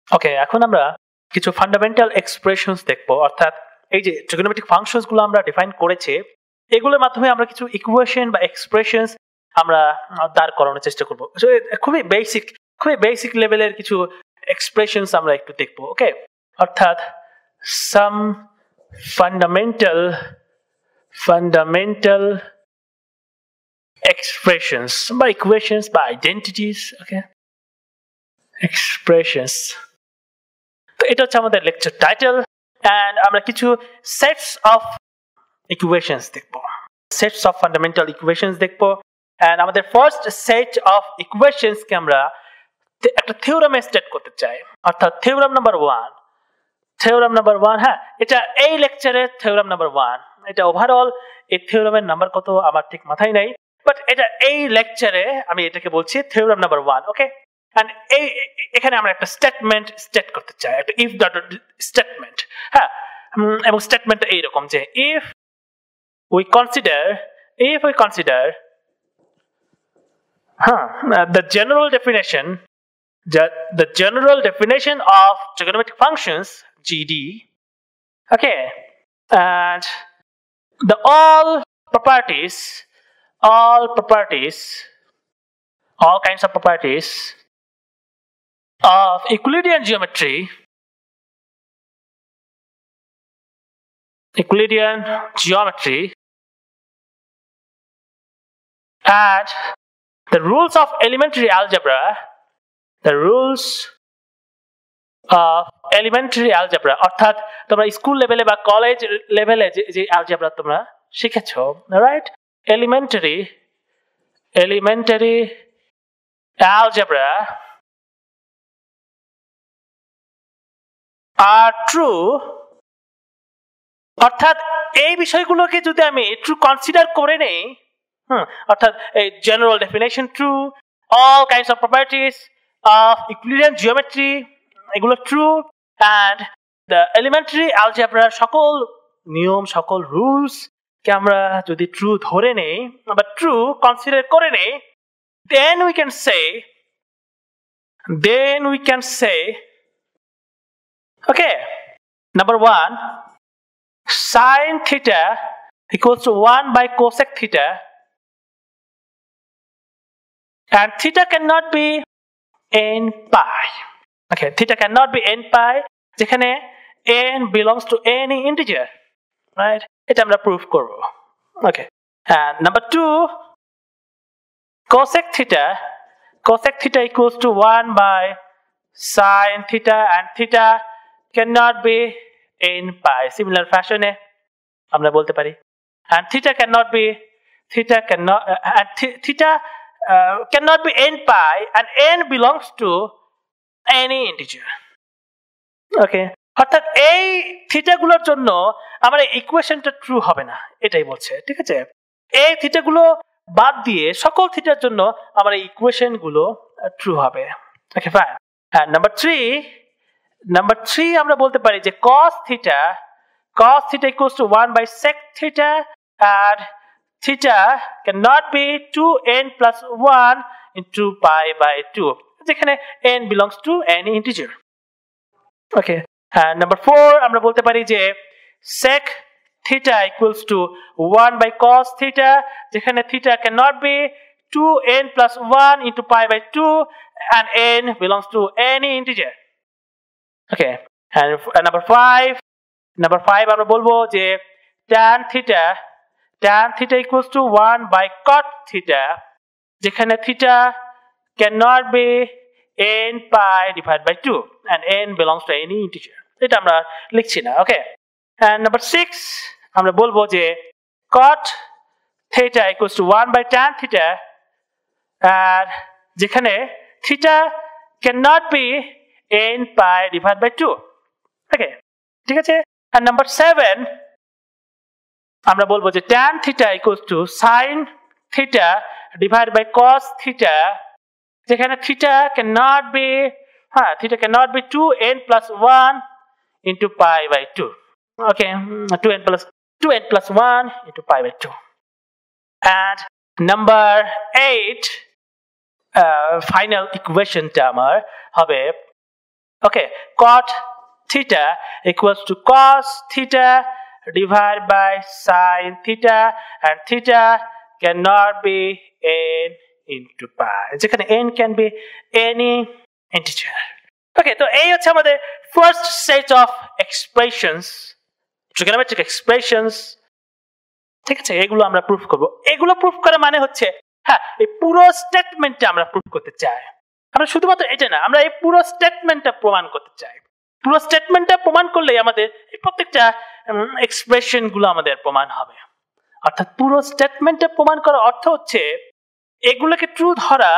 ওকে, এখন আমরা কিছু ফান্ডামেন্টাল এক্সপ্রেশনস দেখব, অর্থাৎ এই যে ট্রিগোনোমেট্রিক ফাংশনস গুলো আমরা ডিফাইন করেছি, এগুলোর মাধ্যমে আমরা কিছু ইকুয়েশন বা এক্সপ্রেশনস আমরা দাঁড় করানোর চেষ্টা করব। খুবই বেসিক লেভেলের কিছু এক্সপ্রেশনস আমরা একটু দেখব। ওকে, অর্থাৎ সাম fundamental expressions বা equations বা identities, okay, expressions। তো এটা হচ্ছে আমাদের লেকচার টাইটেল, এন্ড আমরা কিছু সেটস অফ ইকুয়েশনস দেখব, সেটস অফ ফান্ডামেন্টাল ইকুয়েশনস দেখব। এন্ড আমাদের ফার্স্ট সেট অফ ইকুয়েশনস কে আমরা একটা থিওরামে স্টেট করতে চাই, অর্থাৎ থিওরাম নাম্বার 1। হ্যাঁ, এটা এই লেকচারের থিওরাম নাম্বার 1। এটা ওভারঅল এই থিওরামের নাম্বার কত আমার ঠিক মাথায় নাই, বাট এটা এই লেকচারে আমি এটাকে বলছি থিওরাম নাম্বার 1। ওকে, এন্ড এখানে আমরা একটা স্টেটমেন্ট স্টেট করতে চাই, একটা ইফ ডট স্টেটমেন্ট। হ্যাঁ, এবং স্টেটমেন্টটা এইরকম যে if we consider the general definition of trigonometric functions, GD, okay, and the all kinds of properties of Euclidean geometry and the rules of elementary algebra, অর্থাৎ তোমরা school লেভেলে বা কলেজ লেভেলে যে অ্যালজেব্রা তোমরা শিখেছো, right? Elementary algebra are true, অর্থাৎ এই বিষয়গুলোকে যদি আমি ট্রু কনসিডার করে নেই, অর্থাৎ এই general definition true, all kinds of properties of Euclidean geometry এগুলো true, and the elementary algebra সকল নিয়ম সকল রুলস কে আমরা যদি ট্রু ধরে নেই বা ট্রু কনসিডার করে নেই, then we can say okay, number 1, sin theta equals to 1 by cosec theta, and theta cannot be n pi. Okay, theta cannot be n pi যেখানে n belongs to any integer, right? এটা আমরা proof করব। Okay, and number 2, cosec theta equals to 1 by sin theta, and theta cannot be n pi, similar fashion এ আমরা বলতে পারি, and theta cannot be n pi, and n belongs to any integer. Okay, অর্থাৎ এই theta গুলোর জন্য আমার ইকুয়েশনটা true হবে না, এটাই বলছে। ঠিক আছে, এই থিটা গুলো বাদ দিয়ে সকল থিটার জন্য আমার ইকুয়েশন গুলো ট্রু হবে। ওকে, ফাইন। এন্ড নাম্বার 3 আমরা বলতে পারি যে cos theta equals to 1 by sec theta, and theta cannot be 2n plus 1 into pi by 2 যেখানে n belongs to any integer. Okay, and number 4 আমরা বলতে পারি যে sec theta equals to 1 by cos theta যেখানে theta cannot be 2n plus 1 into pi by 2 and n belongs to any integer. Okay, and number 5 আমরা বলবো যে tan theta equals to 1 by cot theta যেখানে theta cannot be n pi divided by 2 and n belongs to any integer. এটা আমরা লিখছি না। ওকে, and number 6 আমরা বলবো যে cot theta equals to 1 by tan theta আর যেখানে theta cannot be n pi divided by 2. ওকে, ঠিক আছে। and number 7 আমরা বলবো যে tan theta equals to sin theta divided by cos theta যেখানে theta cannot be 2n plus 1 into pi by 2. Okay, 2n plus 1 into pi by 2. And number 8 final equation টা আমার হবে Okay, cot theta equals to cos theta divided by sin theta, and theta cannot be n into pi. যেখানে n can be any integer. Okay, তো এই হচ্ছে আমাদের first set of expressions, trigonometric expressions. ঠিক আছে, এগুলো আমরা প্রুফ করব। এগুলো প্রুফ করা মানে হচ্ছে হ্যাঁ এই পুরো স্টেটমেন্টটা আমরা প্রুফ করতে চাই। আমরা শুধুমাত্র এটা না, আমরা এই পুরো স্টেটমেন্টটা প্রমাণ করতে চাই। পুরো স্টেটমেন্টটা প্রমাণ করলেই আমাদের এই প্রত্যেকটা এক্সপ্রেশন গুলো আমাদের প্রমাণ হবে। অর্থাৎ পুরো স্টেটমেন্টটা প্রমাণ করার অর্থ হচ্ছে এগুলোকে ট্রু ধরা,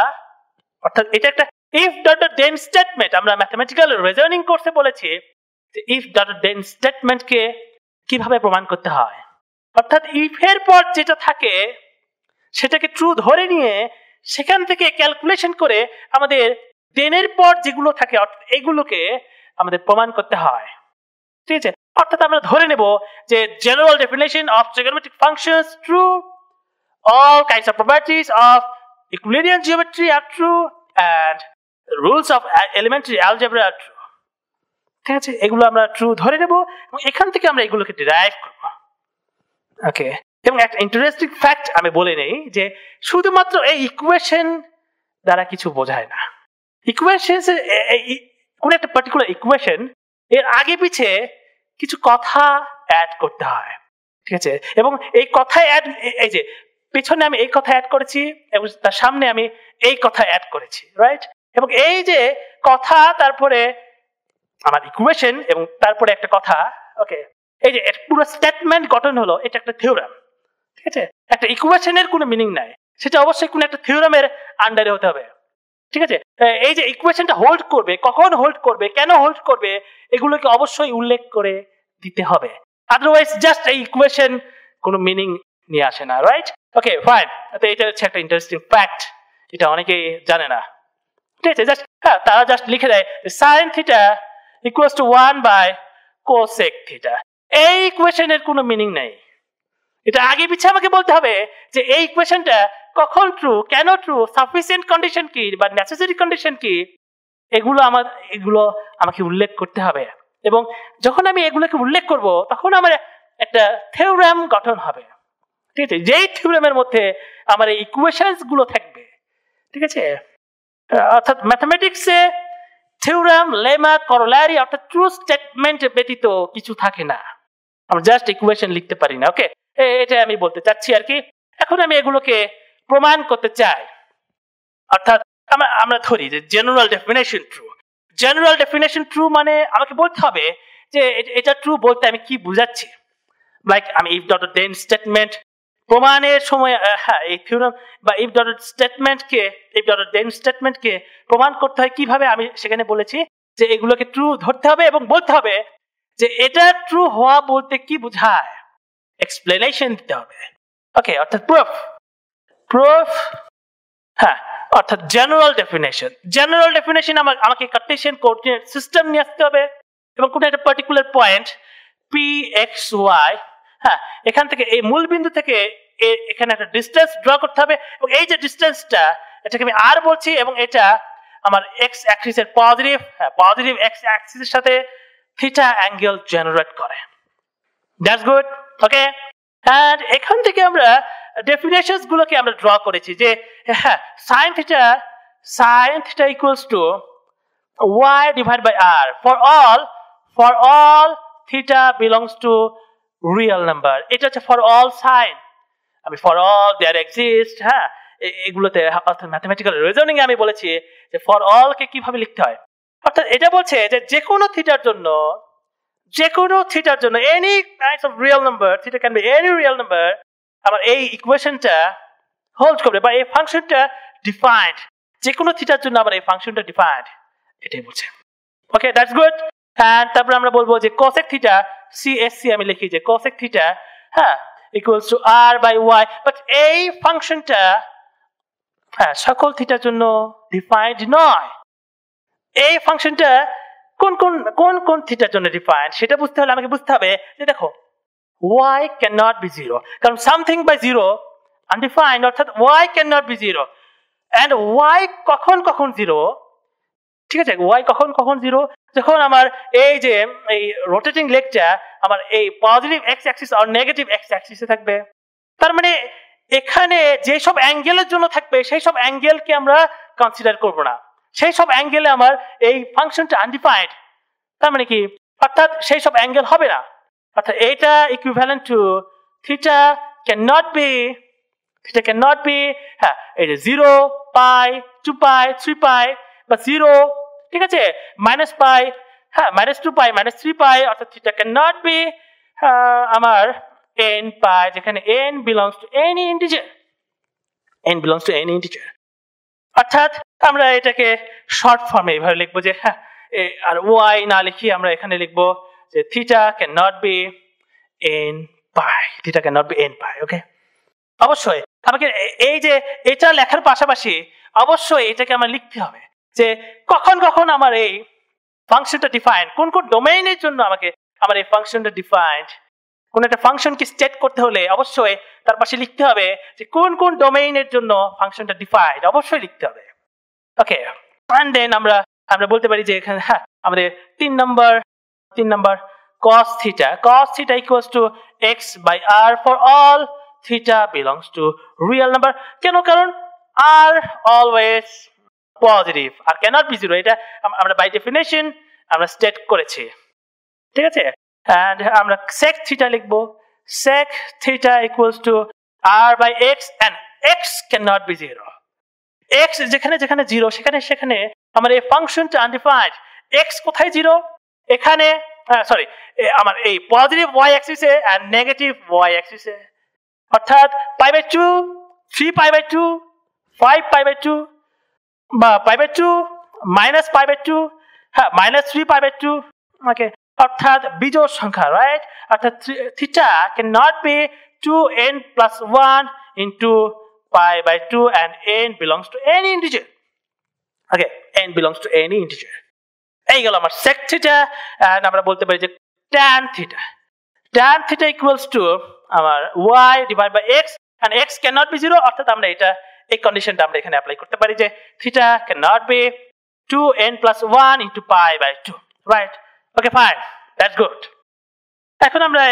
অর্থাৎ এটা একটা ইফ ডট দেন স্টেটমেন্ট। আমরা ম্যাথমেটিক্যাল রিজনিং কোর্সে বলেছি যে ইফ ডট দেন স্টেটমেন্টকে কিভাবে প্রমাণ করতে হয়। অর্থাৎ ইফ এর পর যেটা থাকে সেটাকে ট্রু ধরে নিয়ে সেখান থেকে ক্যালকুলেশন করে আমাদের দেনের পর যেগুলো থাকে এগুলোকে আমাদের প্রমাণ করতে হয়। ঠিক আছে, অর্থাৎ আমরা ধরে নেব যে general definition of trigonometric functions true, all kinds of properties of Euclidean geometry are true, and rules of elementary algebra are true. ঠিক আছে, এগুলো আমরা ট্রু ধরে নেব এবং এখান থেকে আমরা এগুলোকে ডিরাইভ করব। ওকে, এবং একটা ইন্টারেস্টিং ফ্যাক্ট আমি বলে নেই যে শুধুমাত্র এই ইকুয়েশন দ্বারা কিছু বোঝায় না। ইকুয়েশন কোন একটা পার্টিকুলার ইকুয়েশন এর আগে পিছে কিছু কথা অ্যাড করতে হয়। ঠিক আছে, এবং এই কথা অ্যাড, এই যে পিছনে আমি এই কথা অ্যাড করেছি এবং তার সামনে আমি এই কথা অ্যাড করেছি, রাইট? এবং এই যে কথা তারপরে আমার ইকুয়েশন এবং তারপরে একটা কথা, ওকে, এই যে পুরো স্টেটমেন্ট গঠন হলো, এটা একটা থিওরাম। ঠিক আছে, একটা ইকুয়েশনের কোনো মিনিং নাই, সেটা অবশ্যই কোনো একটা থিওরামের আন্ডারে হতে হবে। ঠিক আছে, এই যে ইকুয়েশনটা হোল্ড করবে, কখন হোল্ড করবে, কেন হোল্ড করবে, এগুলোকে অবশ্যই উল্লেখ করে দিতে হবে। আদারওয়াইজ জাস্ট এই ইকুয়েশন কোনো মিনিং নিয়ে আসে না, রাইট? ওকে, ফাইন। তো এটা হচ্ছে একটা ইন্টারেস্টিং ফ্যাক্ট, এটা অনেকেই জানে না। ঠিক আছে, জাস্ট হ্যাঁ তারা জাস্ট লিখে দেয় sin theta equals to 1 by cosec theta. এই ইকুয়েশনের কোনো মিনিং নাই, এটা আগে পিছে আমাকে বলতে হবে যে এই ইকুয়েশনটা কখন ট্রু, কেন ট্রু, সাফিসিয়েন্ট কন্ডিশন কি বা নেসেসারি কন্ডিশন কি, এগুলো আমাকে উল্লেখ করতে হবে। এবং যখন আমি এগুলোকে উল্লেখ করব তখন আমার একটা থিওরাম গঠন হবে। ঠিক আছে, যেই থিওরামের মধ্যে আমার এই ইকুয়েশনস গুলো থাকবে। ঠিক আছে, অর্থাৎ ম্যাথমেটিক্সে থিওরাম, লেমা, করোলারি অর্থাৎ ট্রু স্টেটমেন্ট ব্যতীত কিছু থাকে না, আমরা জাস্ট ইকুয়েশন লিখতে পারি না। ওকে, এটা আমি বলতে চাচ্ছি আর কি। এখন আমি এগুলোকে প্রমাণ করতে চাই। অর্থাৎ আমরা ধরি যে general definition true. General definition true মানে আমাকে বলতে হবে যে এটা ট্রু বলতে আমি কি বুঝাচ্ছি। লাইক আমি ইফ ডট দেন স্টেটমেন্ট প্রমাণের সময় হ্যাঁ এই থিওরাম বা ইফ ডট স্টেটমেন্টকে, ইফ ডট দেন স্টেটমেন্টকে প্রমাণ করতে হয় কিভাবে, আমি সেখানে বলেছি যে এগুলোকে ট্রু ধরতে হবে এবং বলতে হবে যে এটা ট্রু হওয়া বলতে কি বোঝায়, এক্সপ্লেনেশন দিতে হবে। ওকে, অর্থাৎ প্রুফ হ্যাঁ, অর্থাৎ জেনারেল ডেফিনেশন। জেনারেল ডেফিনেশন আমাকে কার্টেসিয়ান কোঅর্ডিনেট সিস্টেম নিয়ে আসতে হবে এবং কোনো একটা particular point P X Y, হ্যাঁ এখান থেকে এই মূল বিন্দু থেকে এখানে একটা ডিস্টেন্স ড্র করতে হবে এবং এই যে ডিস্টেন্সটা এটাকে আমি আর বলছি এবং এটা আমার এক্স অ্যাক্সিসের পজিটিভ, হ্যাঁ পজিটিভ এক্স অ্যাক্সিসের সাথে থিটা অ্যাঙ্গেল জেনারেট করে। That's good. ওকে, এন্ড এখান থেকে আমরা ডেফিনেশনস গুলোকে আমরা ড্র করেছি যে হ্যাঁ sin theta equals to y divided by r for all theta belongs to real number। এটা হচ্ছে for all sin, আমি for all there exist, হ্যাঁ এগুলোতে অর্থাৎ ম্যাথমেটিক্যাল রিজনিং আমি বলেছি যে for all কে কিভাবে লিখতে হয়। অর্থাৎ এটা বলছে যে যে কোনো থিটার জন্য any kinds of real number, theta can be any real number, আমার এই ইকুয়েশনটা হোল্ড করবে বা এই ফাংশনটা ডিফাইন্ড, যে কোনো থিটার জন্য আমার এই ফাংশনটা ডিফাইন্ড, এটাই বলছে। ওকে, দ্যাটস গুড। এন্ড তারপর আমরা বলবো যে cosec থিটা CSC আমি লিখি যে cosec থিটা হ্যাঁ equals to r by y, but এই ফাংশনটা হ্যাঁ সকল থিটার জন্য ডিফাইন্ড নয়। এই ফাংশনটা কোন থিটার জন্য ডিফাইন্ড সেটা বুঝতে হলে আমাকে বুঝতে হবে যে দেখো y cannot be 0, কারণ something by 0 undefined, অর্থাৎ y cannot be 0, and y কখন 0 ঠিক আছে, ওয়াই কখন কখন জিরো, যখন আমার এই যে এই রোটেটিং লেগটা আমার এই পজিটিভ এক্স অ্যাক্সিস আর নেগেটিভ এক্স অ্যাক্সিসে থাকবে। তার মানে এখানে যেসব অ্যাঙ্গেলের জন্য থাকবে সেই সব অ্যাঙ্গেলকে আমরা কনসিডার করব না, সেই সব অ্যাঙ্গেলে আমার এই ফাংশনটা আনডিফাইন্ড। তার মানে কি, অর্থাৎ সেই সব অ্যাঙ্গেল হবে না, অর্থাৎ এটা equivalent to theta cannot be হ্যাঁ এই যে 0, পাই, 2 পাই, 3 পাই বা 0, ঠিক আছে, মাইনাস পাই, হ্যাঁ -2 পাই, -3 পাই, অর্থাৎ থিটা ক্যান নট বি আমার n পাই, যেখানে n belongs to any integer, অর্থাৎ আমরা এটাকে শর্ট ফর্মে এইভাবে লিখবো যে হ্যাঁ, আর y না লিখি আমরা এখানে লিখবো যে theta cannot be n pi. Okay, অবশ্যই আমাকে এই যে এটা লেখার পাশাপাশি অবশ্যই এটাকে আমার লিখতে হবে যে কখন কখন আমার এই ফাংশনটা ডিফাইন্ড, কোন কোন ডোমেইনের জন্য আমাকে আমার এই ফাংশনটা ডিফাইন্ড। কোন একটা ফাংশনকে স্টেট করতে হলে অবশ্যই তার পাশে লিখতে হবে যে কোন কোন ডোমেইনের জন্য ফাংশনটা ডিফাইন্ড, অবশ্যই লিখতে হবে। ওকে, এন্ড দেন আমরা বলতে পারি যে এখানে হ্যাঁ আমাদের 3 number cos theta equals to x by r for all theta belongs to real number। কেন? কারণ r always positive R cannot be zero, এটা আমরা বাই ডেফিনেশন আমরা স্টেট করেছি, ঠিক আছে। and আমরা sec theta লিখবো, sec theta equals to r by x and x cannot be zero। x যেখানে যেখানে জিরো সেখানে আমার এই ফাংশনটা আনডিফাইন্ড। x কোথায় জিরো? এখানে সরি আমার এই পজিটিভ y অ্যাক্সিসে আর নেগেটিভ y অ্যাক্সিসে, অর্থাৎ π/2, 3π/2, 5π/2 বা π/2, -π/2, হ্যাঁ -3π/2। ওকে, অর্থাৎ বিজোড় সংখ্যা, রাইট? অর্থাৎ theta cannot be 2n + 1 into π/2 and n belongs to any integer। Okay, n belongs to any integer। এই গেল আমার sec theta। and আমরা বলতে পারি যে tan theta equals to আমার y divided by x and x cannot be 0, অর্থাৎ আমরা এটা এই কন্ডিশনটা আমরা এখানে অ্যাপ্লাই করতে পারি যে theta cannot be 2n + 1 into π/2, right? Okay, fine, that's good। এখন আমরা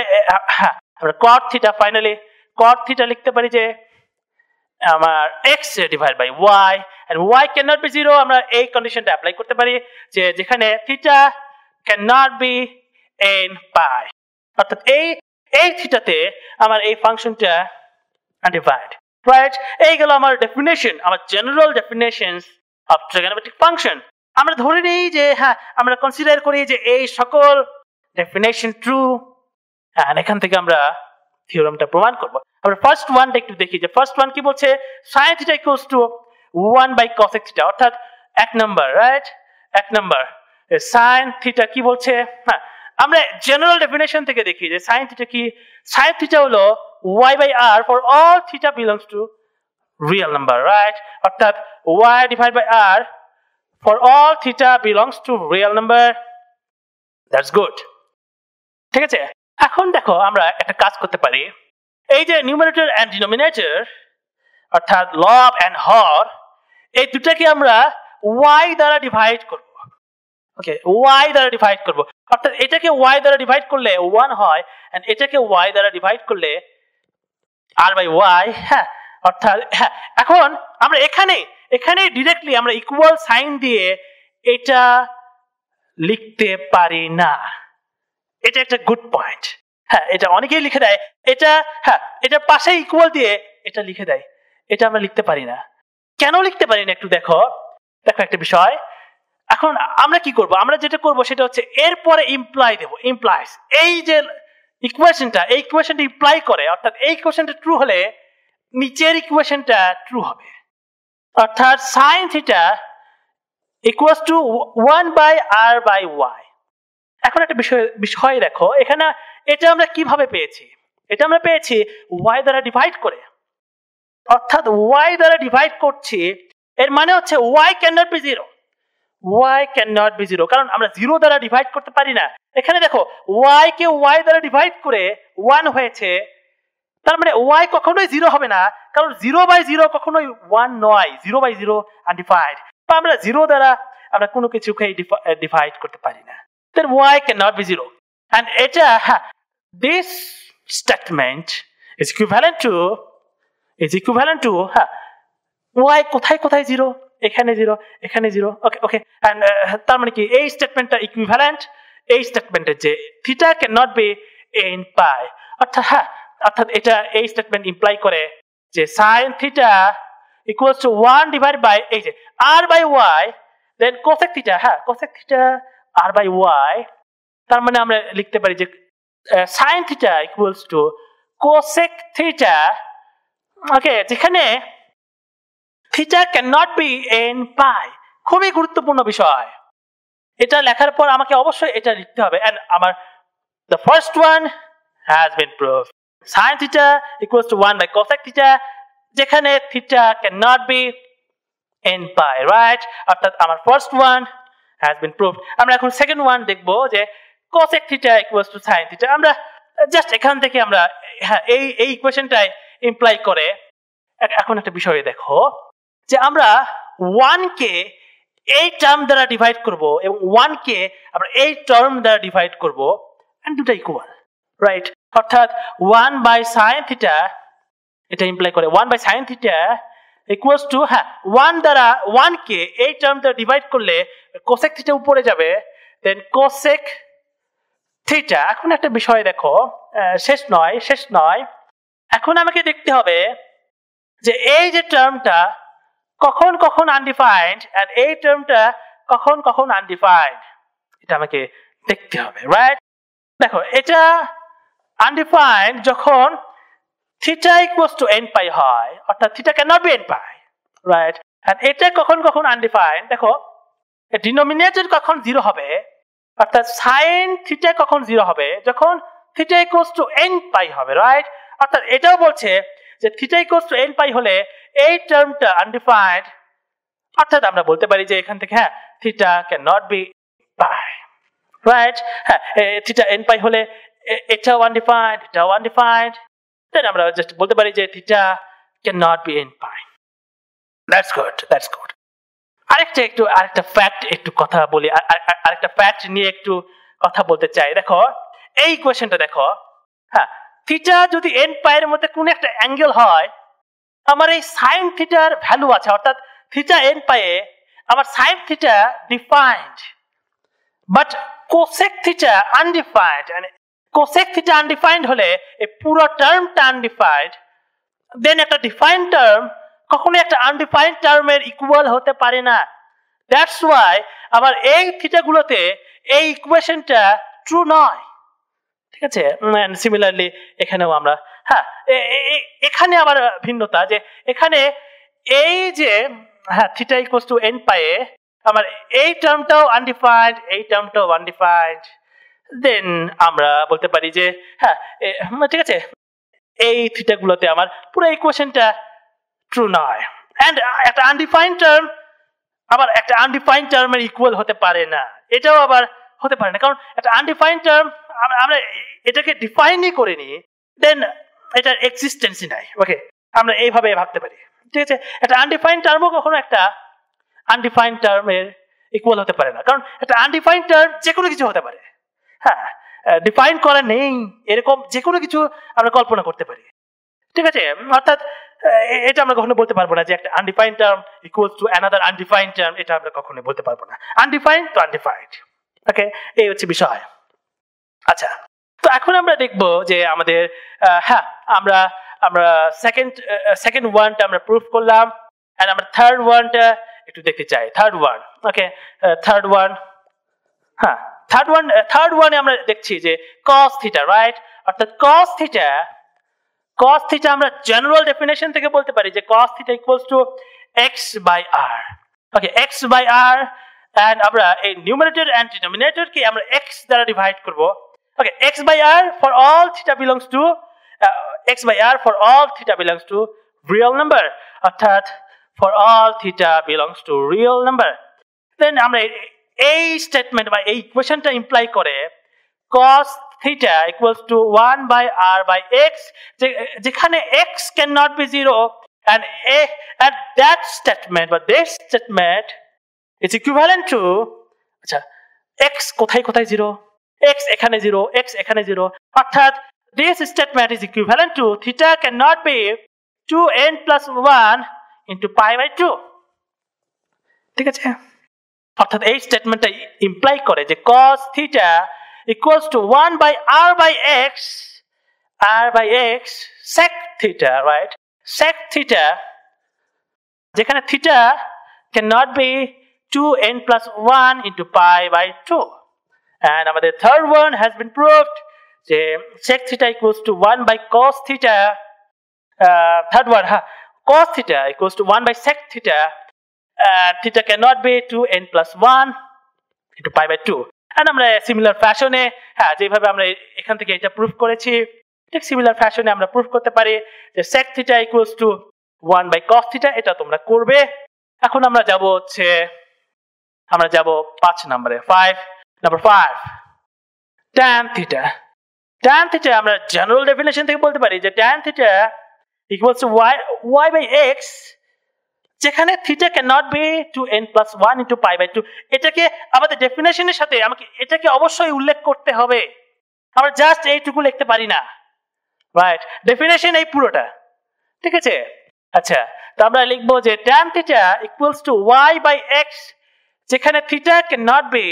cot theta, finally cot theta লিখতে পারি যে আমার x divided by y and y cannot be 0, আমরা এই কন্ডিশনটা অ্যাপ্লাই করতে পারি যে যেখানে theta cannot be n pi, অর্থাৎ এই থিটাতে আমার এই ফাংশনটা আনডিফাইন্ড, রাইট? এই গেল আমার ডেফিনেশন, আমার general definitions of trigonometric function. আমরা ধরে নিই যে হ্যাঁ আমরা কনসিডার করি যে এই সকল ডেফিনেশন ট্রু, আর এখান থেকে আমরা থিওরামটা প্রমাণ করব। আমরা ফার্স্ট ওয়ানটা একটু দেখি যে ফার্স্ট ওয়ান কি বলছে, sin θ equals to 1/cos θ, অর্থাৎ 1 নাম্বার, রাইট? 1 নাম্বার sin θ কি বলছে, হ্যাঁ আমরা জেনারেল ডেফিনেশন থেকে দেখি যে sin θ কি, sin θ হলো y/r for all θ belongs to real number, right? অর্থাৎ y divided by r for all θ belongs to real number। That's good, ঠিক আছে। এখন দেখো আমরা একটা কাজ করতে পারি, এই যে নিউমারেটর এন্ড ডিনোমিনেটর অর্থাৎ লব এন্ড হর, এই দুটাকে আমরা y দ্বারা ডিভাইড করব। ওকে, y দ্বারা ডিভাইড করব, অর্থাৎ এটাকে y দ্বারা ডিভাইড করলে 1 হয় এন্ড এটাকে y দ্বারা ডিভাইড করলে r/y। হ্যাঁ, অর্থাৎ হ্যাঁ এখন আমরা এখানে ডিরেক্টলি আমরা ইকুয়াল সাইন দিয়ে এটা লিখতে পারি না। এটা একটা গুড পয়েন্ট। হ্যাঁ, এটা অনেকেই লিখে দেয়, এটা হ্যাঁ এটা পাশে ইকুয়াল দিয়ে এটা লিখে দেয়, এটা আমরা লিখতে পারি না। কেন লিখতে পারি না একটু দেখো একটা বিষয়। এখন আমরা কি করব, আমরা যেটা করব সেটা হচ্ছে এরপরে ইমপ্লাই দেব, ইমপ্লাইজ। এই যে ইকুয়েশনটা ইমপ্লাই করে, অর্থাৎ এই ইকুয়েশনটা ট্রু হলে নিচের ইকুয়েশনটা ট্রু হবে, অর্থাৎ sin θ equals to 1/r/y। এখন একটা বিষয় দেখো এখানে, এটা আমরা কিভাবে পেয়েছি? এটা আমরা পেয়েছি y দ্বারা ডিভাইড করে, অর্থাৎ y দ্বারা ডিভাইড করছি, এর মানে হচ্ছে y cannot be 0, y cannot be 0, কারণ আমরা 0 দ্বারা ডিভাইড করতে পারি না। এখানে দেখো y কে y দ্বারা ডিভাইড করে 1 হয়েছে, তার মানে y কখনোই 0 হবে না, কারণ 0/0 কখনোই 1 নয়, 0/0 আনডিফাইন্ড। আমরা 0 দ্বারা আমরা কোনো কিছুকে ডিভাইড করতে পারি না, then y cannot be 0. And এটা this statement is equivalent to y কোথায় কোথায় 0, এখানে 0, এখানে 0. ওকে and তার মানে কি এই স্টেটমেন্টটা ইকুইভ্যালেন্ট এই স্টেটমেন্টের যে theta cannot be in pi, অর্থাৎ এটা এই স্টেটমেন্ট ইমপ্লাই করে যে sin theta equals to 1 divided by এই যে r by y, then cosec theta r by y. তার মানে আমরা লিখতে পারি যে sin theta equals to cosec theta, ওকে, যেখানে theta cannot be in pi. খুবই গুরুত্বপূর্ণ বিষয়, এটা লেখার পর আমাকে অবশ্যই এটা লিখতে হবে, and আমার the first one has been proved. Sin theta equals to 1 by cosec theta, যেখানে theta cannot be in pi, right? অর্থাৎ আমার first one has been proved. আমরা এখন second one দেখব যে cosec theta equals to sin theta. আমরা just এখান থেকে আমরা এই ইকুয়েশনটাই ইমপ্লাই করে এখন একটা বিষয় দেখো যে আমরা 1 কে এই টার্ম দ্বারা ডিভাইড করব এবং 1 কে আমরা এই টার্ম দ্বারা ডিভাইড করব, এন্ড দুটো ইকুয়াল, রাইট? অর্থাৎ 1 বাই sin theta, এটা ইমপ্লাই করে 1 by sin theta equals to 1 দ্বারা 1 কে এই টার্ম দ্বারা ডিভাইড করলে cosec theta উপরে যাবে, দেন cosec theta. এখন একটা বিষয় দেখো, শেষ নয়, এখন আমাকে দেখতে হবে যে এই যে টার্মটা কখন কখন আনডিফাইন্ড and এই টার্মটা কখন কখন আনডিফাইন্ড, এটা আমাকে দেখতে হবে, রাইট? দেখো এটা আনডিফাইন্ড যখন theta equals to n pi হয়, অর্থাৎ theta cannot be n pi, right? and এটা কখন কখন আনডিফাইন্ড, দেখো ডিনোমিনেটর কখন 0 হবে, অর্থাৎ sin theta কখন 0 হবে, যখন theta equals to n pi হবে, রাইট? অর্থাৎ এটাও বলছে যে theta equals to n pi হলে এই টার্মটা আনডিফাইন্ড, অর্থাৎ আমরা বলতে পারি যে এখান থেকে theta cannot be pi, right? theta n pi হলে এটাও আনডিফাইন্ড, then আমরা জাস্ট বলতে পারি যে theta cannot be in pi. That's good. আরেকটা ফ্যাক্ট একটু কথা বলি, আরেকটা ফ্যাক্ট নিয়ে একটু কথা বলতে চাই। দেখো এই ইকুয়েশনটা দেখো, থিটা যদি n পাই এর মধ্যে কোন একটা অ্যাঙ্গেল হয়, আমার এই sin থিটার ভ্যালু আছে, অর্থাৎ থিটা n পাই এ আমার sin theta defined, but cosec theta undefined, and cosec theta undefined হলে এই পুরো টার্মটা আনডিফাইন্ড, দেন একটা ডিফাইন্ড টার্ম কখনো একটা আনডিফাইন্ড টার্মের ইকুয়াল হতে পারে না। দ্যাটস ওয়াই আবার এই থিটাগুলোতে এই ইকুয়েশনটা ট্রু নয়, ঠিক আছে? সিমিলারলি এখানেও আমরা এখানে আবার ভিন্নতা, যে এখানে এই যে থিটা ইকুয়ালস টু n পাই এ আমার এই টার্মটাও আনডিফাইন্ড, এই টার্মটাও আনডিফাইন্ড, দেন আমরা বলতে পারি যে ঠিক আছে এই থিটাগুলোতে আমার পুরো ইকুয়েশনটা ট্রু নয়, এন্ড একটা আনডিফাইন্ড টার্ম আবার একটা আনডিফাইন্ড টার্মের ইকুয়াল হতে পারে না, এটাও আবার হতে পারে না, কারণ একটা আনডিফাইন্ড টার্ম আমরা এটাকে ডিফাইনই করিনি, দেন এটার এক্সিস্টেন্সই নাই। ওকে, আমরা এইভাবে ভাবতে পারি, ঠিক আছে? একটা আনডিফাইন্ড টার্মও কখনো একটা আনডিফাইন্ড টার্মের ইকুয়াল হতে পারে না, কারণ একটা আনডিফাইন্ড টার্ম যে কোনো কিছু হতে পারে। ডিফাইন করা নেই এরকম যে কোনো কিছু আমরা কল্পনা করতে পারি, ঠিক আছে? অর্থাৎ এটা আমরা কখনো বলতে পারবো না যে একটা undefined term equals to another undefined term, এটা আমরা কখনো বলতে পারবো না। আনডিফাইন্ড তো আনডিফাইন্ড, ওকে, এই হচ্ছে বিষয়। আচ্ছা, তো এখন আমরা দেখবো যে আমাদের আমরা সেকেন্ড ওয়ানটা আমরা প্রুফ করলাম, এন্ড আমরা থার্ড ওয়ানটা একটু দেখতে চাই। থার্ড ওয়ান, ওকে, থার্ড ওয়ানে আমরা দেখছি যে cos থিটা, রাইট? অর্থাৎ cos থিটা আমরা জেনারেল ডেফিনেশন থেকে বলতে পারি যে cos theta equals to x by r, okay, x by r, and আমরা এই নিউমারেটর এন্ড ডিনোমিনেটর কে আমরা x দ্বারা ডিভাইড করব। Okay, x by r for all theta belongs to real number, অর্থাৎ for all theta belongs to real number, then আমরা এই statement বা এই ইকুয়েশনটা ইমপ্লাই করে cos theta equals to 1 by r by x, যেখানে x cannot be 0, and that statement বা this statement is equivalent to আচ্ছা x কোথায় কোথায় 0 x এখানে 0 x এখানে 0 অর্থাৎ this statement is equivalent to theta cannot be 2n plus 1 into pi by 2 ঠিক আছে অর্থাৎ এই স্টেটমেন্টটা ইমপ্লাই করে যে cos theta equals to 1 by r by x sec theta right sec theta যেখানে theta cannot be 2n plus 1 into pi by 2 and আমাদের third one has been proved যে sec theta equals to 1 by cos theta third one cos theta equals to 1 by sec theta and theta cannot be 2n plus 1 into pi by 2 and আমরা similar ফ্যাশনে যেভাবে আমরা এখান থেকে এটা proof করেছি ঠিক সিমিলার ফ্যাশনে আমরা প্রুফ করতে পারি যে sec theta equals to 1 by cos theta এটা তোমরা করবে এখন আমরা যাব 5 নম্বরে 5 tan theta আমরা জেনারেল ডেফিনিশন থেকে বলতে পারি যে tan theta equals to y by x যেখানে theta cannot be 2n plus 1 into pi by 2 এটাকে আমাদের ডেফিনিশনের সাথে আমাকে এটাকে অবশ্যই উল্লেখ করতে হবে আমরা জাস্ট এইটুকু লিখতে পারি না রাইট ডেফিনিশন এই পুরোটা ঠিক আছে আচ্ছা তো আমরা লিখব যে tan theta equals to y by x যেখানে theta cannot be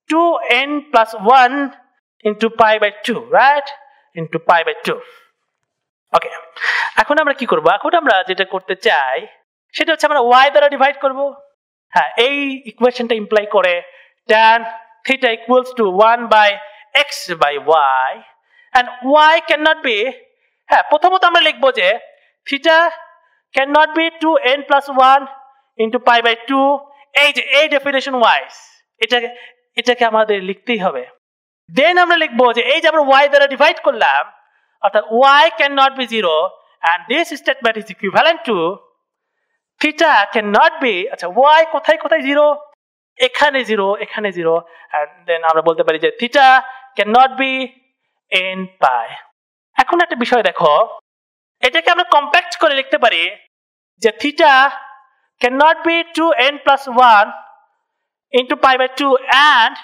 2n plus 1 into pi by 2 right into pi by 2 ওকে এখন আমরা কি করব এখন আমরা যেটা করতে চাই সেটা হচ্ছে আমরা y দ্বারা ডিভাইড করব এই ইকুয়েশনটা ইমপ্লাই করে tan theta equals to 1 by x by y and y cannot be প্রথমত আমরা লিখব যে theta cannot be 2n plus 1 into pi by 2 এই ডেফিনিশন ওয়াইজ এটাকে আমাদের লিখতেই হবে দেন আমরা লিখব যে এই যে আমরা y দ্বারা ডিভাইড করলাম অর্থাৎ y cannot be 0 and this statement is equivalent to theta cannot be আচ্ছা y কোথায় কোথায় 0 এখানে 0 এখানে 0 and then আমরা বলতে পারি যে theta cannot be n pi এখন একটা বিষয় দেখো এটাকে আমরা কম্প্যাক্ট করে লিখতে পারি যে theta cannot be 2n plus 1 into pi by 2 and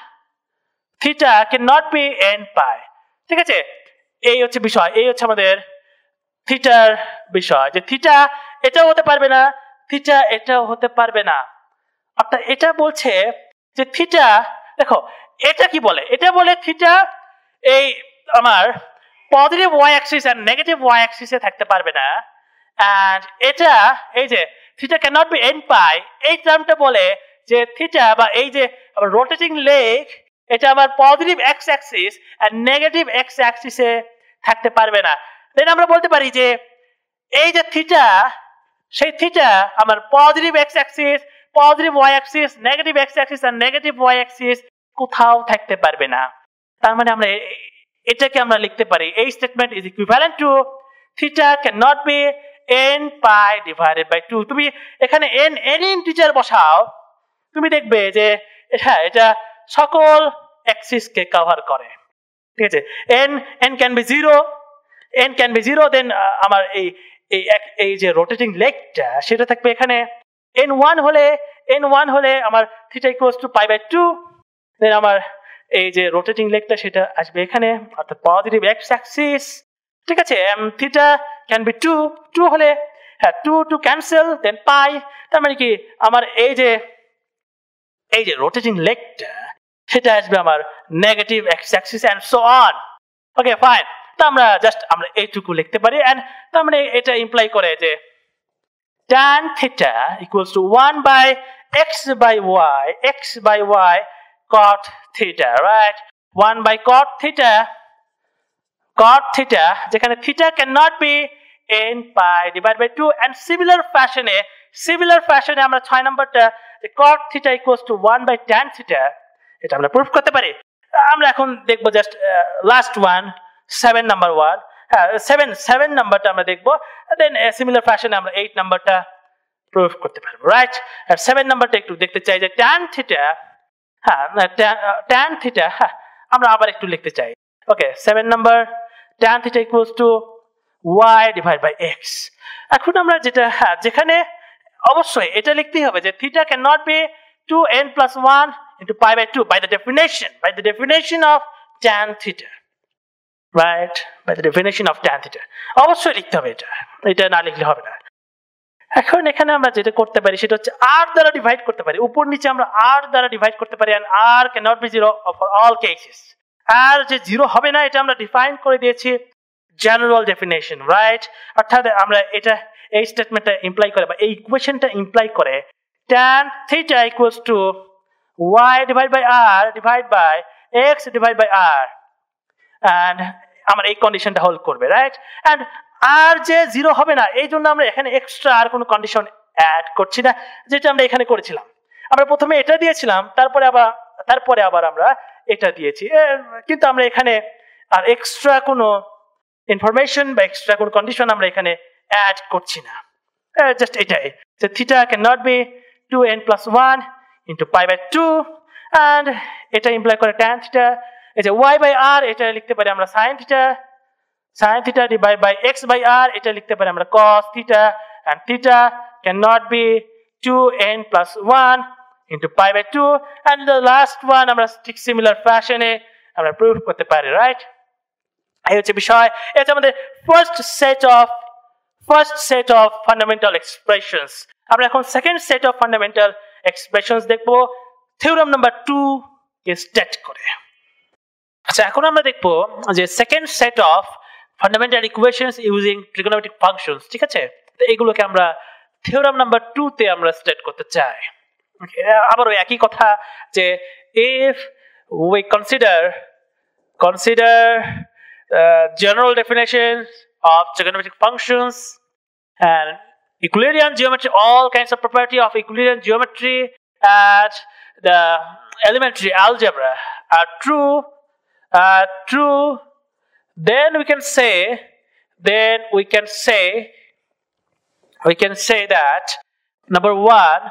theta cannot be n pi ঠিক আছে এই হচ্ছে বিষয় এই হচ্ছে আমাদের থিটার বিষয় যে থিটা এটাও হতে পারবে না থিটা এটাও হতে পারবে না অর্থাৎ এটা বলছে যে থিটা দেখো এটা কি বলে এটা বলে থিটা এই আমার পজিটিভ y অ্যাক্সিস আর নেগেটিভ y অ্যাক্সিসে থাকতে পারবে না এন্ড এটা এই যে theta cannot be n pi এই টার্মটা বলে যে থিটা বা এই যে আমার রোটেটিং লেগ এটা আমার পজিটিভ x অ্যাক্সিস আর নেগেটিভ x অ্যাক্সিসে থাকতে পারবে না দেন আমরা বলতে পারি যে এই যে থিটা সেই থিটা আমার positive x axis positive y axis negative x axis আর নেগেটিভ y অ্যাক্সিস কোথাও থাকতে পারবে না তার মানে আমরা এটাকে আমরা লিখতে পারি এই statement is equivalent to theta cannot be n pi divided by 2 তুমি এখানে n এনি ইন্টিজার বসাও তুমি দেখবে যে এটা সকল অ্যাক্সিস কে কভার করে ঠিক আছে n can be 0 দেন আমার এই যে রোটেটিং লেগটা সেটা থাকবে এখানে n1 হলে আমার theta equals to pi by 2 then আমার এই যে রোটেটিং লেগটা সেটা আসবে এখানে অর্থাৎ পজিটিভ x অ্যাক্সিস ঠিক আছে থিটা ক্যান বি 2 হলে 2 ক্যান্সেল দেন পাই তার মানে কি আমার এই যে রোটেটিং লেগটা সেটা আসবে আমার negative x axis and so on okay fine তো আমরা এইটুকু লিখতে পারি এন্ড তার মানে এটা ইমপ্লাই করে যে tan theta equals to 1 by x by y cot theta right 1 by cot theta যেখানে theta cannot be n pi divided by 2 and similar fashion আমরা 6 নাম্বারটা cot theta equals to 1 by tan theta এটা আমরা proof করতে পারি আমরা এখন দেখব just last one 7 number one 7 নাম্বারটা আমরা দেখব দেন সিমিলার ফ্যাশনে আমরা 8 নাম্বারটা প্রুফ করতে পারবো রাইট আর 7 নাম্বারটা একটু দেখতে চাই যে tan theta আমরা আবার একটু লিখতে চাই ওকে 7 number tan theta equals to y divided by x এখন আমরা যেটা যেখানে অবশ্যই এটা লিখতেই হবে যে theta cannot be 2n plus 1 into pi by 2 by the definition of tan theta, right? By the definition of tan theta. অবশ্যই লিখতে হবে এটা না লিখলে হবে না। এখন এখানে আমরা যেটা করতে পারি সেটা হচ্ছে r দ্বারা ডিভাইড করতে পারি, উপর নিচে আমরা r দ্বারা ডিভাইড করতে পারি, and r cannot be 0 for all cases। আর যে 0 হবে না এটা আমরা ডিফাইন করে দিয়েছি জেনারেল ডেফিনেশন, রাইট? অর্থাৎ আমরা এটা এই স্টেটমেন্টটা ইমপ্লাই করে বা এই ইকুয়েশনটা ইমপ্লাই করে tan theta equals to y divided by r divided by x divided by r, and আমরা এই কন্ডিশনটা হোল্ড করবে, রাইট? and আর যে 0 হবে না এই জন্য আমরা এখানে এক্সট্রা আর কোনো কন্ডিশন অ্যাড করছি না, যেটা আমরা এখানে করেছিলাম। আমরা প্রথমে এটা দিয়েছিলাম, তারপরে আবার আমরা এটা দিয়েছি, কিন্তু আমরা এখানে আর এক্সট্রা কোনো ইনফরমেশন বা এক্সট্রা কোনো কন্ডিশন আমরা এখানে অ্যাড করছি না, জাস্ট এটাই যে theta cannot be 2n plus 1 into pi by 2, and এটা ইমপ্লাই করে tan থিটা। এই যে y by r এটা লিখতে পারি আমরা sin theta divided by x by r এটা লিখতে পারি আমরা cos theta, and theta cannot be 2n plus 1 into pi by 2, and the last one আমরা ঠিক সিমিলার ফ্যাশনে আমরা প্রুভ করতে পারি, রাইট? এই হচ্ছে বিষয়। এটা আমাদের first set of fundamental expressions. আমরা এখন second set of fundamental expressions দেখবো থিওরাম নাম্বার 2 কে স্টেট করে। আচ্ছা, এখন আমরা দেখবো যে second set of fundamental equations using trigonometric functions, ঠিক আছে? তো এগুলোকে আমরা থিওরাম নাম্বার 2 তে আমরা স্টেট করতে চাই। আবারও একই কথা যে if we consider general definitions of trigonometric functions and Euclidean geometry, all kinds of property of Euclidean geometry and the elementary algebra are true, then we can say that number 1,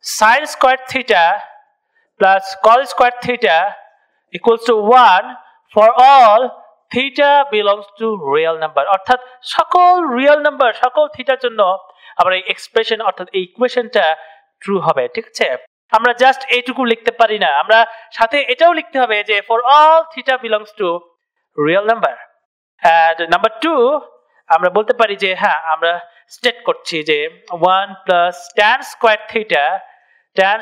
sin squared theta plus cos squared theta equals to 1 for all theta belongs to real number। অর্থাৎ সকল real number, সকল থিটার জন্য আমরা এই expression অর্থাৎ এই ইকুয়েশনটা true হবে, ঠিক আছে? আমরা জাস্ট এইটুকু লিখতে পারি না, আমরা সাথে এটাও লিখতে হবে যে for all theta belongs to real number। and number 2 আমরা বলতে পারি যে হ্যাঁ আমরা স্টেট করছি যে 1 plus tan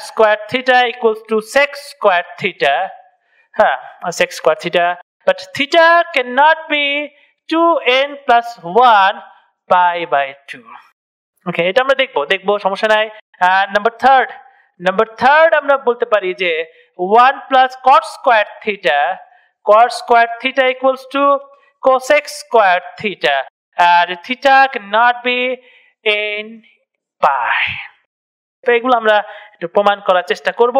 squared theta equals to sec squared theta, sec squared theta, but theta cannot be 2n plus 1 pi by 2। ওকে, এটা আমরা দেখবো সমস্যা নাই। নাম্বার থার্ড আমরা বলতে পারি যে 1 plus cot squared theta equals to cosec squared theta, and theta cannot be n pi। তো এগুলো আমরা একটু প্রমাণ করার চেষ্টা করব।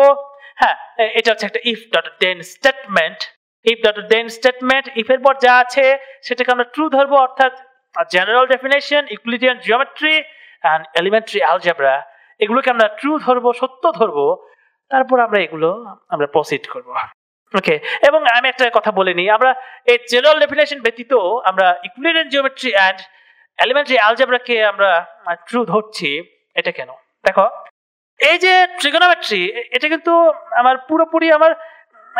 হ্যাঁ, এটা হচ্ছে একটা if dot then statement. if এর পর যা আছে সেটাকে আমরা ট্রু ধরবো, অর্থাৎ general definition, Euclidean geometry and elementary algebra, এগুলোকে আমরা ট্রু ধরবো, সত্য ধরবো, তারপর আমরা প্রসিড করব। ওকে, এবং আমি একটা কথা বলে নিই, আমরা এই জেনারেল ডেফিনেশন ব্যতীত আমরা ইউক্লিডিয়ান জিওমেট্রি এন্ড এলিমেন্টারি অ্যালজেব্রাকে আমরা ট্রু ধরছি। এটা কেন? দেখো, এই যে ট্রিগোনোমেট্রি, এটা কিন্তু পুরোপুরি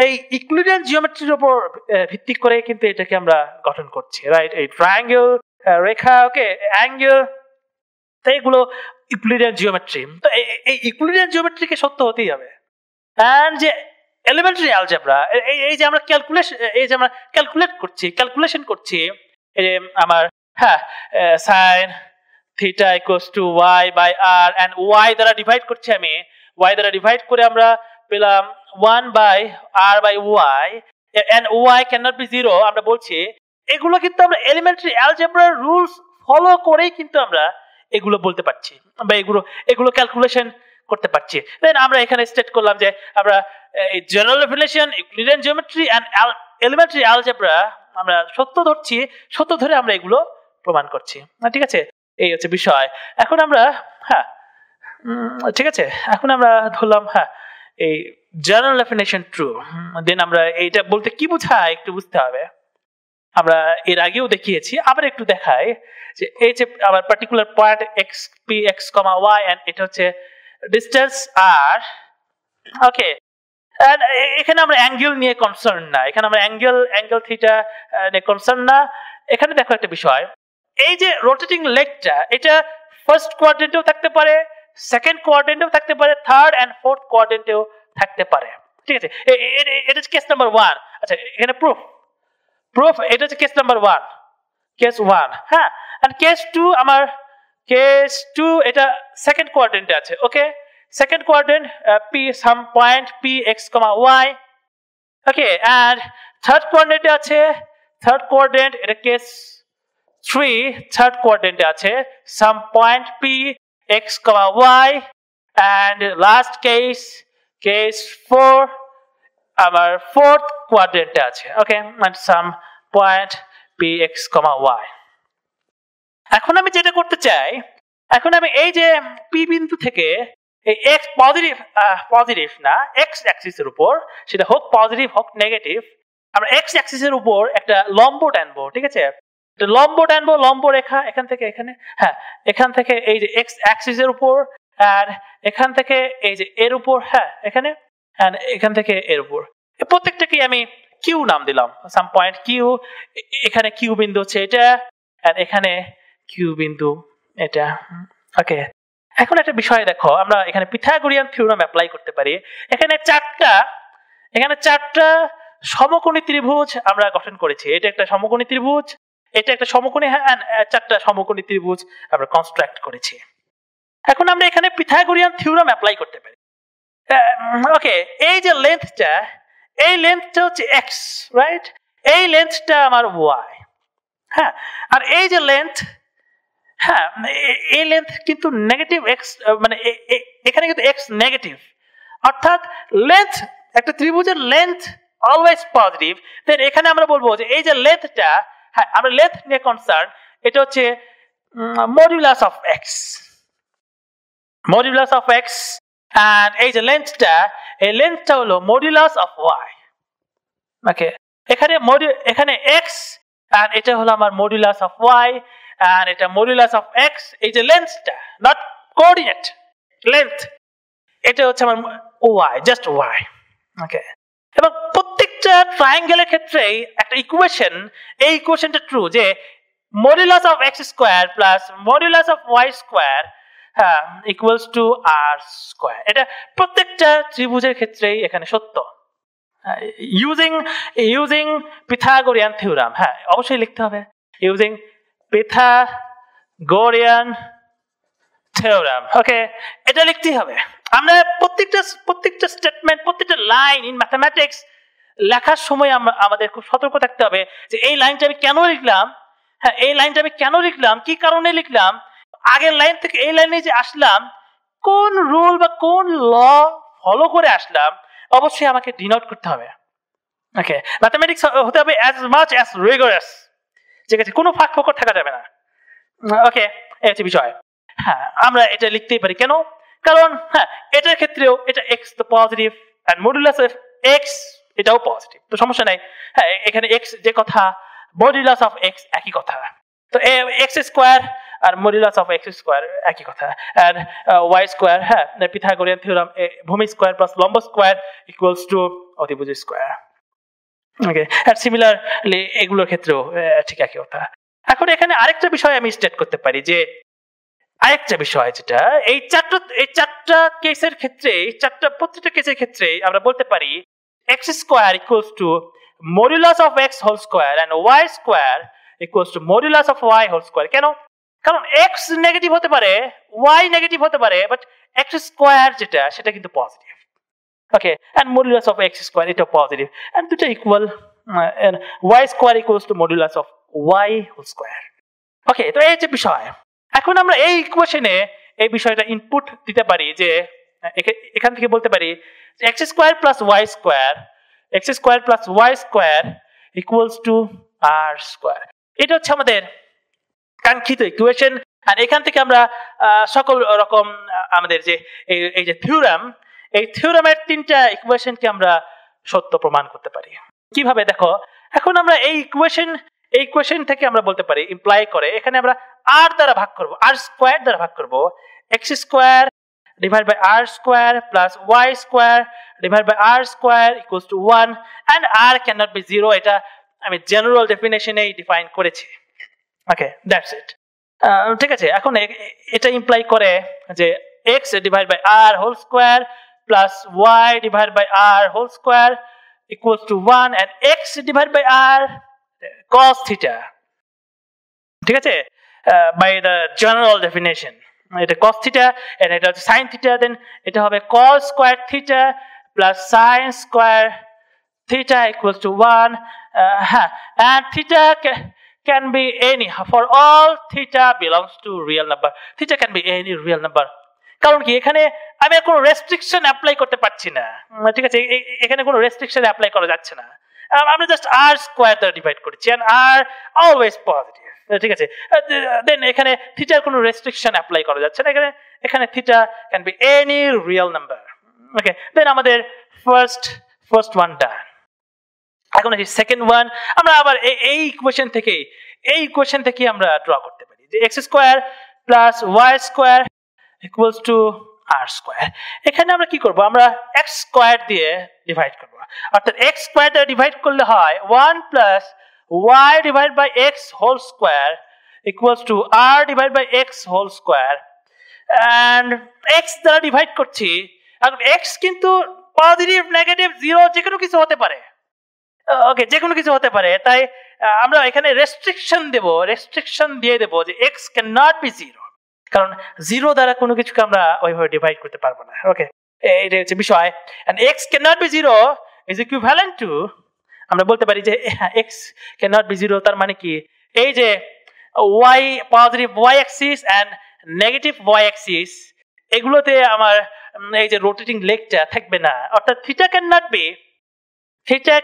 এই ইউক্লিডিয়ান জিওমেট্রির উপর ভিত্তি করে কিন্তু এটাকে আমরা গঠন করছি, রাইট? এই ট্রায়াঙ্গেল, রেখা, ওকে, অ্যাঙ্গেল, তো এগুলো ইউক্লিডিয়ান জিওমেট্রি। তো এই ইউক্লিডিয়ান জিওমেট্রিকে সত্য হতেই হবে। এন্ড যে এলিমেন্টারি অ্যালজেব্রা, এই যে আমরা ক্যালকুলেশন করছি, এই যে আমার sin theta equals to y by r, and y দ্বারা ডিভাইড করছি আমি, y দ্বারা ডিভাইড করে আমরা পেলাম 1 by r by y, and y cannot be 0। আমরা বলছি এগুলো কিন্তু আমরা এলিমেন্টারি অ্যালজেব্রার রুলস ফলো করেই কিন্তু আমরা এগুলো বলতে পারছি বা এগুলো ক্যালকুলেশন করতে পারছি। দেন আমরা এখানে স্টেট করলাম যে আমরা এই general definition, Euclidean geometry and elementary algebra আমরা সত্য ধরে আমরা এগুলো প্রমাণ করছি, ঠিক আছে? এই হচ্ছে বিষয়। এখন আমরা ঠিক আছে, এখন আমরা ধরলাম এই জেনারেল ডেফিনেশন ট্রু। দেন আমরা এইটা বলতে কি বোঝায় একটু বুঝতে হবে। আমরা এর আগেও দেখিয়েছি, আবার একটু দেখাই যে এই যে আমার particular point x p x, y, and এটা হচ্ছে ডিসটেন্স r ওকে, এখানে আমরা অ্যাঙ্গেল নিয়ে কনসার্ন না, এখানে আমরা অ্যাঙ্গেল থিটা নিয়ে কনসার্ন না। এখানে দেখো একটা বিষয়, এই যে রোটেটিং লেগটা এটা ফার্স্ট কোয়াড্রেন্টেও থাকতে পারে, সেকেন্ড কোয়াড্রেন্টেও থাকতে পারে, থার্ড এন্ড ফোর্থ কোয়াড্রেন্টেও থাকতে পারে, ঠিক আছে? এটা হচ্ছে কেস নাম্বার 1। আচ্ছা, এখানে প্রুফ এটা হচ্ছে কেস নাম্বার 1, কেস 1। হ্যাঁ, এন্ড কেস 2, আমার কেস 2 এটা সেকেন্ড কোয়াড্রেন্টে আছে। ওকে, second quadrant, p some point p x comma y. Okay, and third quadrant আছে, third quadrant এটা case 3, third quadrant আছে some point p x comma y, and last case 4 আমার fourth quadrant আছে। Okay, and some point p x comma y. এখন আমি যেটা করতে চাই, এখন আমি এই যে p বিন্দু থেকে x পজিটিভ না, x অ্যাক্সিসের উপর, সেটা হোক পজিটিভ হোক নেগেটিভ, আমরা x অ্যাক্সিসের উপর একটা লম্ব টানবো, ঠিক আছে? একটা লম্ব টানবো, লম্ব রেখা এখান থেকে এখানে, হ্যাঁ, এখান থেকে এই যে x অ্যাক্সিসের উপর, আর এখান থেকে এই যে এর উপর, হ্যাঁ, এখানে, আর এখান থেকে এর উপর, প্রত্যেকটাকে আমি কিউ নাম দিলাম, সাম পয়েন্ট কিউ। এখানে কিউ বিন্দু হচ্ছে এটা, আর এখানে কিউ বিন্দু এটা। ওকে, এখন একটা বিষয় দেখো, আমরা এখানে পিথাগোরিয়ান থিওরেম অ্যাপ্লাই করতে পারি। এখানে চারটা সমকোণী ত্রিভুজ আমরা গঠন করেছি। এটা একটা সমকোণী ত্রিভুজ, এটা একটা সমকোণী, চারটা সমকোণী ত্রিভুজ আমরা কনস্ট্রাক্ট করেছি। এখন আমরা এখানে পিথাগোরিয়ান থিওরেম অ্যাপ্লাই করতে পারি। ওকে, এই যে লেন্থটা, এই লেন্থটা হচ্ছে x, রাইট? এই লেন্থটা আমার y। হ্যাঁ, আর এই যে লেন্থ, হ্যাঁ, এই লেন্থ কিন্তু নেগেটিভ x, মানে এখানে কিন্তু x নেগেটিভ, অর্থাৎ লেন্থ, একটা ত্রিভুজের লেন্থ অলওয়েজ পজিটিভ। দেন এখানে আমরা বলবো যে এই যে লেন্থটা, হ্যাঁ, আমরা লেন্থ নিয়ে কনসার্ন, এটা হচ্ছে modulus of x, modulus of x, আর এই যে লেন্থটা, এই লেন্থটা হলো মডুলাস অফ y। ওকে, এখানে x, আর এটা হলো আমার মডুলাস অফ y, আর এটা মডুলাস অফ x। এই যে লেন্থটা, নট কোঅর্ডিনেট, লেন্থ, এটা হচ্ছে আমার y, জাস্ট y। ওকে, এবং প্রত্যেকটা ট্রায়াঙ্গেলের ক্ষেত্রেই একটা ইকুয়েশন, এই ইকুয়েশনটা ট্রু যে modulus of x square plus modulus of y square equals to r square. এটা প্রত্যেকটা ত্রিভুজের ক্ষেত্রেই এখানে সত্য, ইউজিং পিথাগোরিয়ান থিওরাম। হ্যাঁ, অবশ্যই লিখতে হবে ইউজিং পিথাগোরিয়ান থিওরাম। ওকে, এটা লিখতেই হবে। আমরা প্রত্যেকটা স্টেটমেন্ট, প্রত্যেকটা লাইন ইন ম্যাথমেটিক্স লেখার সময় আমাদের খুব সতর্ক থাকতে হবে যে এই লাইনটা আমি কেন লিখলাম, হ্যাঁ, এই লাইনটা আমি কেন লিখলাম, কি কারণে লিখলাম, আগের লাইন থেকে এই লাইনে যে আসলাম, কোন রুল বা কোন ল ফলো করে আসলাম, অবশ্যই আমাকে ডিনোট করতে হবে। ওকে, ম্যাথমেটিক্স হতে হবে অ্যাজ মাচ অ্যাজ রিগোরাস, ঠিক আছে? কোনো ফাঁক ফোকর থাকা যাবে না। ওকে, এই হচ্ছে বিষয়। হ্যাঁ, আমরা এটা লিখতেই পারি, কেন? কারণ হ্যাঁ, এটার ক্ষেত্রেও এটা x তো positive, and modulus of x এটাও পজিটিভ, তো সমস্যা নাই। হ্যাঁ, এখানে x যে কথা, মডুলাস অফ x একই কথা, তো x স্কয়ার আর মডুলাস অফ x স্কয়ার একই কথা, এন্ড y স্কয়ার, হ্যাঁ, পিথাগোরিয়ান থিওরাম, ভূমি স্কয়ার প্লাস লম্ব স্কয়ার ইকুয়ালস টু অতিভুজ স্কয়ার। ওকে, আর সিমিলারলি এগুলোর ক্ষেত্রেও ঠিক একই কথা। এখন এখানে আরেকটা বিষয় আমি স্টেট করতে পারি, যে আরেকটা বিষয় যেটা এই চারটা কেসের ক্ষেত্রে, প্রত্যেকটা কেসের ক্ষেত্রে আমরা বলতে পারি x square equals to modulus of x whole square and y square equals to modulus of y whole square. কেন? কারণ x নেগেটিভ হতে পারে, y নেগেটিভ হতে পারে, বাট x স্কয়ার যেটা সেটা কিন্তু positive. Okay, and modulus of x square এটা পজিটিভ, এন্ড দুটো equal, and y square equals to modulus of y whole square. Okay, তো এই যে বিষয়, এখন আমরা এই ইকুয়েশনে এই বিষয়টা ইনপুট দিতে পারি, যে এখান থেকে বলতে পারি x square plus y square, x square plus y square equals to r square. এটা হচ্ছে আমাদের কাঙ্ক্ষিত ইকুয়েশন। আর এখান থেকে আমরা সকল রকম আমাদের যে এই যে থিওরাম, এই থিওরামের তিনটা ইকুয়েশনকে আমরা সত্য প্রমাণ করতে পারি। কিভাবে? দেখো, এখন আমরা এই ইকুয়েশন থেকে আমরা বলতে পারি, ইমপ্লাই করে এখানে আমরা r দ্বারা ভাগ করব, r স্কয়ার দ্বারা ভাগ করব x square divided by r square plus y square divided by r square equals to 1 and r cannot be 0 এটা আমি জেনারেল ডেফিনেশনেই ডিফাইন করেছি ওকে দ্যাটস ইট ঠিক আছে এখন এটা ইমপ্লাই করে যে x divided by r whole square plus y divided by r whole square equals to 1 and x divided by r cos theta ঠিক আছে by the general definition এটা cos theta and এটা হচ্ছে sin theta then এটা হবে cos square theta plus sin square theta equals to 1 and theta can be any for all theta belongs to real number theta can be any real number কারণ কি এখানে আমি আর কোনো restriction apply করতে পারছি না ঠিক আছে এখানে কোনো রেস্ট্রিকশন অ্যাপ্লাই করা যাচ্ছে না আমরা জাস্ট r স্কয়ার দ্বারা ডিভাইড করেছি and r always positive ঠিক আছে দেন এখানে থিটার কোনো রেস্ট্রিকশন অ্যাপ্লাই করা যাচ্ছে না এখানে theta can be any real number okay then আমাদের ফার্স্ট ওয়ান ডান এখন এই সেকেন্ড ওয়ান আমরা আবার এই ইকুয়েশন থেকে আমরা ড্র করতে পারি যে x square plus y square equals to r square এখানে আমরা কি করব আমরা x স্কয়ার দিয়ে ডিভাইড করব অর্থাৎ x স্কয়ার দিয়ে ডিভাইড করলে হয় 1 plus y divided by x whole square equals to r divided by x whole square and x দ্বারা ডিভাইড করছি এখন x কিন্তু পজিটিভ নেগেটিভ জিরো যে কোনো কিছু হতে পারে ওকে যে কোনো কিছু হতে পারে তাই আমরা এখানে রেস্ট্রিকশন দিয়ে দেব যে x cannot be zero কারণ জিরো দ্বারা কোনো কিছুকে আমরা ওইভাবে ডিভাইড করতে পারবো না ওকে এটা হচ্ছে বিষয় and x cannot be zero is equivalent to আমরা বলতে পারি যে x cannot be zero তার মানে কি এই যে y positive y axis and negative y axis এগুলোতে আমার এই যে রোটেটিং লেগটা থাকবে না অর্থাৎ theta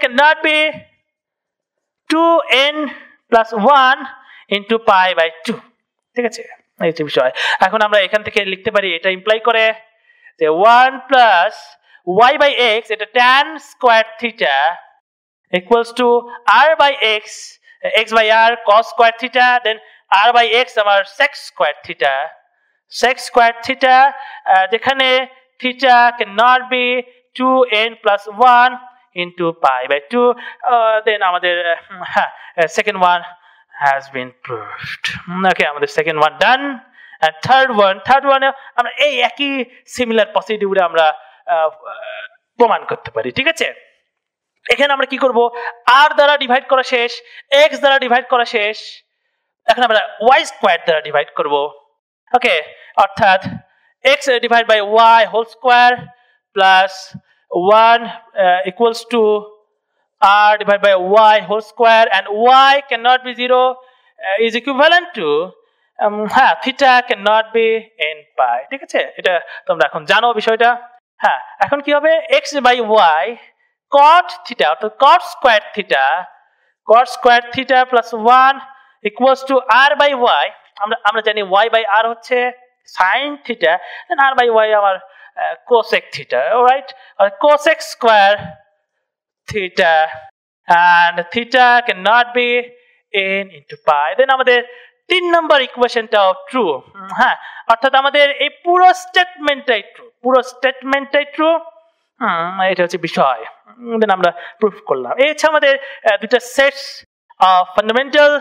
cannot be 2n plus 1 into pi by 2 ঠিক আছে এই যে বিষয় এখন আমরা এখান থেকে লিখতে পারি এটা ইমপ্লাই করে যে 1 plus y by x এটা tan square theta equals to r by x by r cos square theta then r by x আমার sec square theta যেখানে theta cannot be 2n plus 1 into pi by 2 then আমাদের second one has been proved okay আমাদের second one done and third one আমরা এই একই similar প্রসিডিউরে আমরা প্রমাণ করতে পারি ঠিক আছে এখানে আমরা কি করব r দ্বারা ডিভাইড করা শেষ x দ্বারা ডিভাইড করা শেষ এখন আমরা y স্কয়ার দ্বারা ডিভাইড করব ওকে অর্থাৎ x divided by y whole square plus 1 equals to r divided by y whole square and y cannot be 0 is equivalent to theta cannot be n pi ঠিক আছে এটা তোমরা এখন জানো বিষয়টা এখন কি হবে x by y cot theta অর্থাৎ cot square theta plus 1 equals to r by y আমরা জানি y by r হচ্ছে sin theta then r by y আমার cosec theta alright cosec square theta and theta cannot be n into pi then আমাদের 3 নম্বর ইকুয়েশনটাও true অর্থাৎ আমাদের এই পুরো স্টেটমেন্টটাই true এটা হচ্ছে বিষয় দেন আমরা প্রুফ করলাম এই হচ্ছে আমাদের দুটো sets of fundamental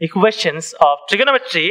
equations of trigonometry